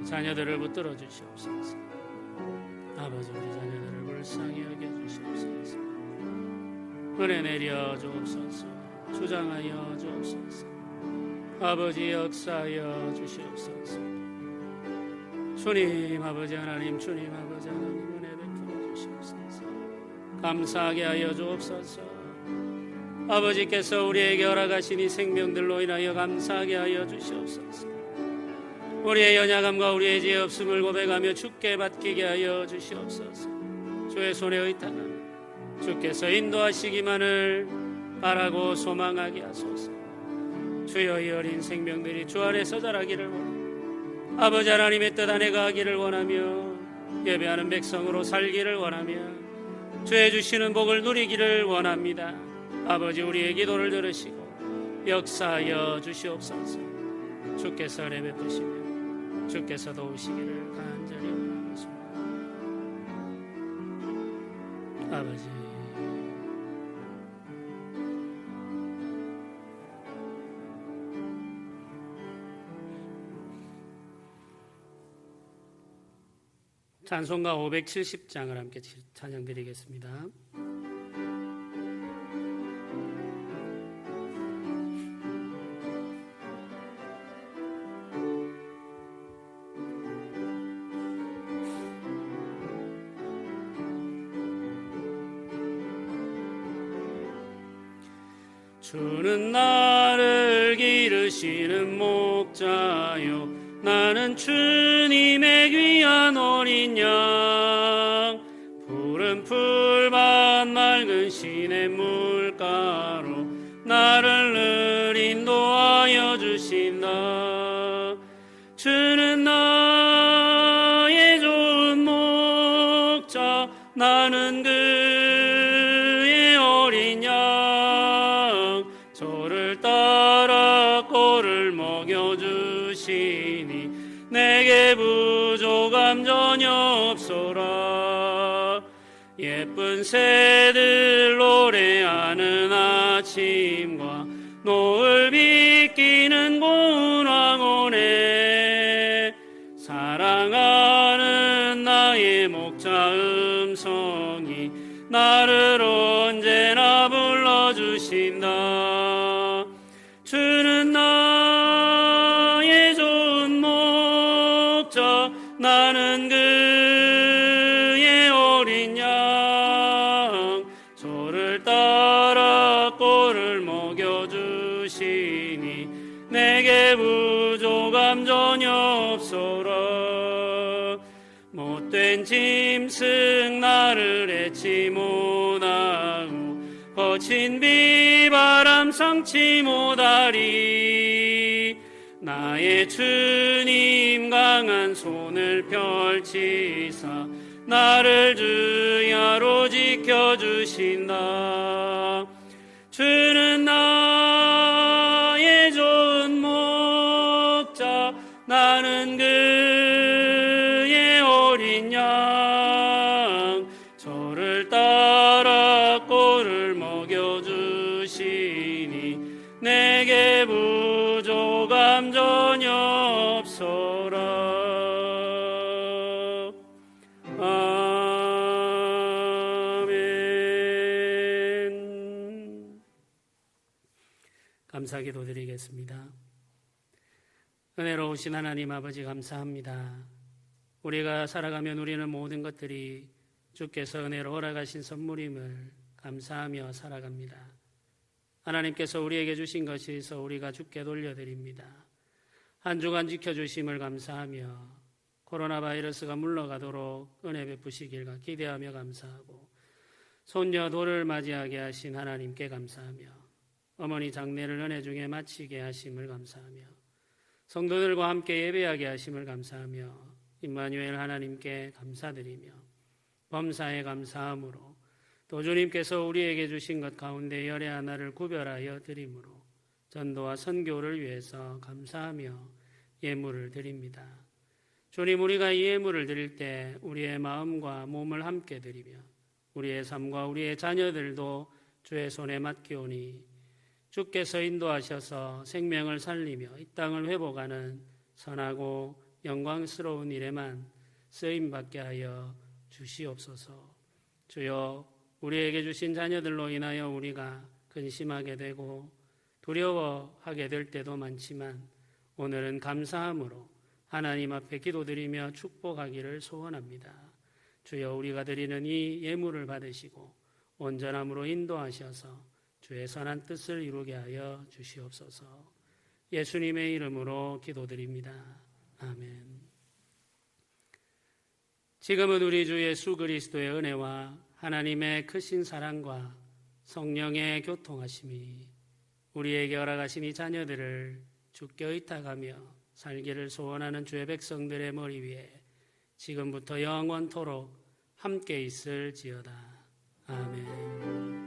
자녀들을 붙들어 주시옵소서. 아버지 우리 자녀들을 불쌍히 여겨 주시옵소서. 은혜 내려 주옵소서. 주장하여 주옵소서. 아버지 역사하여 주시옵소서. 주님 아버지 하나님, 주님 아버지 하나님, 은혜 베풀어 주시옵소서. 감사하게 하여 주옵소서. 아버지께서 우리에게 허락하신 이 생명들로 인하여 감사하게 하여 주시옵소서. 우리의 연약함과 우리의 죄 없음을 고백하며 주께 맡기게 하여 주시옵소서. 주의 손에 의탁하며 주께서 인도하시기만을 바라고 소망하게 하소서. 주여, 이 어린 생명들이 주 안에서 자라기를 원하며 아버지 하나님의 뜻 안에 가기를 원하며 예배하는 백성으로 살기를 원하며 주의 주시는 복을 누리기를 원합니다. 아버지, 우리의 기도를 들으시고 역사하여 주시옵소서. 주께서 은혜 베푸시며 주께서 도우시기를 간절히 원하옵소서. 아버지, 찬송가 570장을 함께 찬양드리겠습니다. 주는 나를 기르시는 목자요, 나는 주님의 귀한 어린 양. 푸른 풀밭 맑은 시냇 물가로 나를 늘 인도하여 주신다. 주는 나의 좋은 목자, 나는 그의 어린 양. 저를 따라 꼴을 먹여주시니 내게 부족함 전혀 없소라. 예쁜 새들 노래하는 아침과 노을 비끼는 고운 황혼에 사랑하는 나의 목자 음성이 나를 언제나 불러주신다. 주는 나의 좋은 목자, 나는 그의 어린 양. 저를 따라 꼴을 먹여주시니 내게 부족함 전혀 없소라. 못된 짐승 나를 해치 못하고 거친 비바람 상치 못하리. 나의 주님 강한 손을 펼치사 나를 주야로 지켜주신다. 주는 나의 좋은 목자, 나는 그의 어린 양. 저를 따라 꼴을 먹여주시니 내게 부족함 전혀 없소라. 감사기도 드리겠습니다. 은혜로우신 하나님 아버지 감사합니다. 우리가 살아가면 우리는 모든 것들이 주께서 은혜로 허락하신 선물임을 감사하며 살아갑니다. 하나님께서 우리에게 주신 것이 있어 우리가 주께 돌려드립니다. 한 주간 지켜주심을 감사하며 코로나 바이러스가 물러가도록 은혜 베푸시길 기대하며 감사하고 손녀 돌을 맞이하게 하신 하나님께 감사하며 어머니 장례를 은혜 중에 마치게 하심을 감사하며 성도들과 함께 예배하게 하심을 감사하며 임마누엘 하나님께 감사드리며 범사에 감사함으로 또 주님께서 우리에게 주신 것 가운데 열의 하나를 구별하여 드림으로 전도와 선교를 위해서 감사하며 예물을 드립니다. 주님, 우리가 이 예물을 드릴 때 우리의 마음과 몸을 함께 드리며 우리의 삶과 우리의 자녀들도 주의 손에 맡기오니 주께서 인도하셔서 생명을 살리며 이 땅을 회복하는 선하고 영광스러운 일에만 쓰임받게 하여 주시옵소서. 주여, 우리에게 주신 자녀들로 인하여 우리가 근심하게 되고 두려워하게 될 때도 많지만 오늘은 감사함으로 하나님 앞에 기도드리며 축복하기를 소원합니다. 주여, 우리가 드리는 이 예물을 받으시고 온전함으로 인도하셔서 주의 선한 뜻을 이루게 하여 주시옵소서. 예수님의 이름으로 기도드립니다. 아멘. 지금은 우리 주 예수 그리스도의 은혜와 하나님의 크신 사랑과 성령의 교통하심이 우리에게 허락하신 이 자녀들을 주께 의탁하며 살기를 소원하는 주의 백성들의 머리 위에 지금부터 영원토록 함께 있을지어다. 아멘.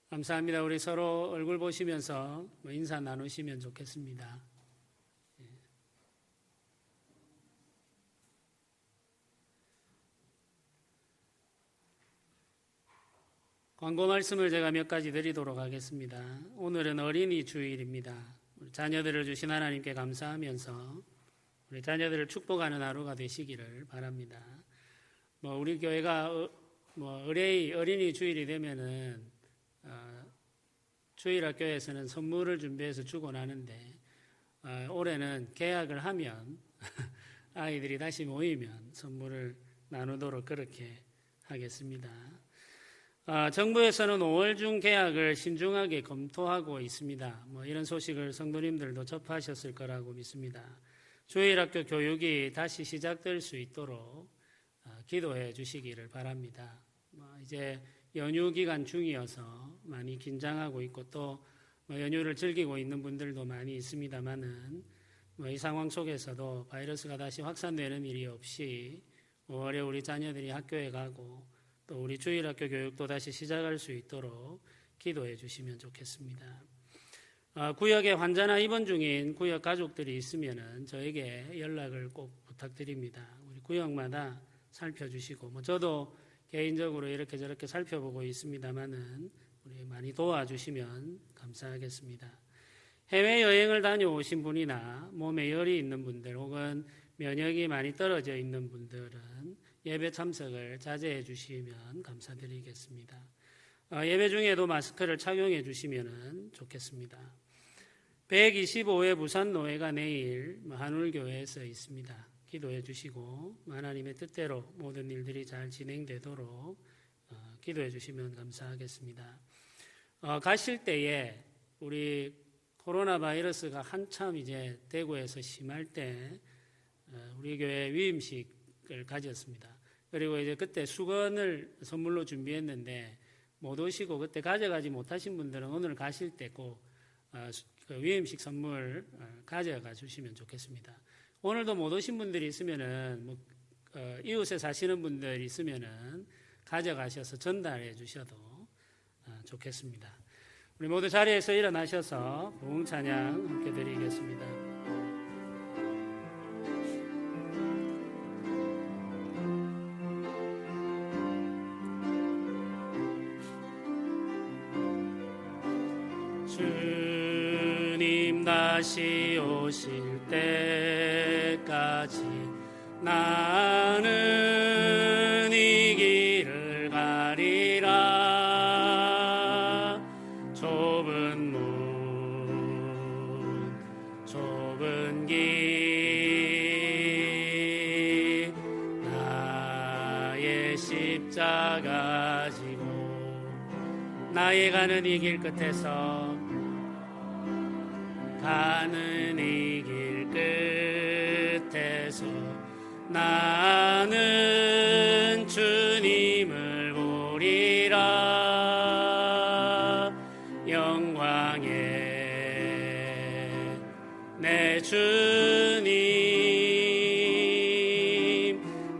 감사합니다. 우리 서로 얼굴 보시면서 인사 나누시면 좋겠습니다. 광고 말씀을 제가 몇 가지 드리도록 하겠습니다. 오늘은 어린이 주일입니다. 우리 자녀들을 주신 하나님께 감사하면서 우리 자녀들을 축복하는 하루가 되시기를 바랍니다. 우리 교회가 어린이 주일이 되면은 주일학교에서는 선물을 준비해서 주곤 하는데 올해는 개학을 하면 아이들이 다시 모이면 선물을 나누도록 그렇게 하겠습니다. 정부에서는 5월 중 개학을 신중하게 검토하고 있습니다. 이런 소식을 성도님들도 접하셨을 거라고 믿습니다. 주일학교 교육이 다시 시작될 수 있도록 기도해 주시기를 바랍니다. 이제 연휴 기간 중이어서 많이 긴장하고 있고 또 연휴를 즐기고 있는 분들도 많이 있습니다만은 이 상황 속에서도 바이러스가 다시 확산되는 일이 없이 5월에 우리 자녀들이 학교에 가고 또 우리 주일학교 교육도 다시 시작할 수 있도록 기도해 주시면 좋겠습니다. 구역에 환자나 입원 중인 구역 가족들이 있으면은 저에게 연락을 꼭 부탁드립니다. 우리 구역마다 살펴주시고 저도 개인적으로 이렇게 저렇게 살펴보고 있습니다만은 우리 많이 도와주시면 감사하겠습니다. 해외여행을 다녀오신 분이나 몸에 열이 있는 분들 혹은 면역이 많이 떨어져 있는 분들은 예배 참석을 자제해 주시면 감사드리겠습니다. 예배 중에도 마스크를 착용해 주시면 좋겠습니다. 125회 부산노회가 내일 한울교회에서 있습니다. 기도해 주시고 하나님의 뜻대로 모든 일들이 잘 진행되도록 기도해 주시면 감사하겠습니다. 가실 때에 우리 코로나 바이러스가 한참 이제 대구에서 심할 때 우리 교회 위임식을 가졌습니다. 그리고 이제 그때 수건을 선물로 준비했는데 못 오시고 그때 가져가지 못하신 분들은 오늘 가실 때 꼭 그 위임식 선물 가져가 주시면 좋겠습니다. 오늘도 못 오신 분들이 있으면은 이웃에 사시는 분들이 있으면은 가져가셔서 전달해 주셔도 좋겠습니다. 우리 모두 자리에서 일어나셔서 부흥 찬양 함께 드리겠습니다. 주님 다시 오실 때까지 나는 이 길을 가리라. 좁은 문 좁은 길 나의 십자가 지고 나의 가는 이 길 끝에서 가는 이 길 끝에서 나는 주님을 보리라. 영광의 내 주님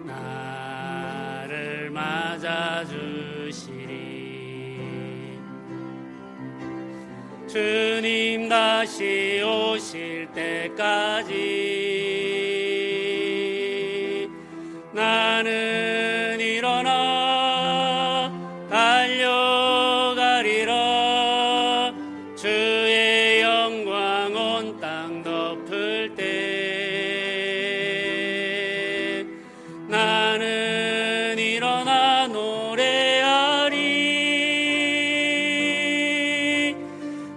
나를 맞아주시리. 주님 다시 오실 때까지 나는 일어나 달려가리라. 주의 영광 온 땅 덮을 때 나는 일어나 노래하리.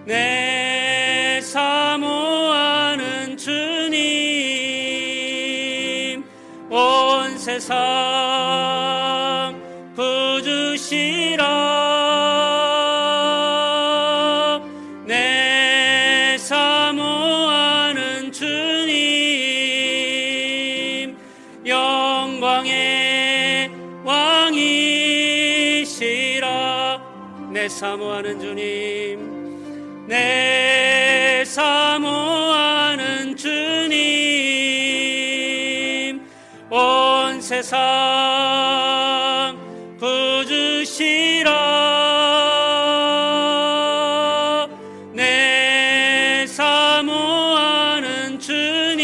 내 사모하는 주님 온 세상 구주시라. 내 사모하는 주님 영광의 왕이시라. 내 사모하는 주님 내 사모하는 주님 온 세상 구주시라. 내 사모하는 주님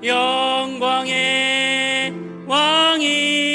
영광의 왕이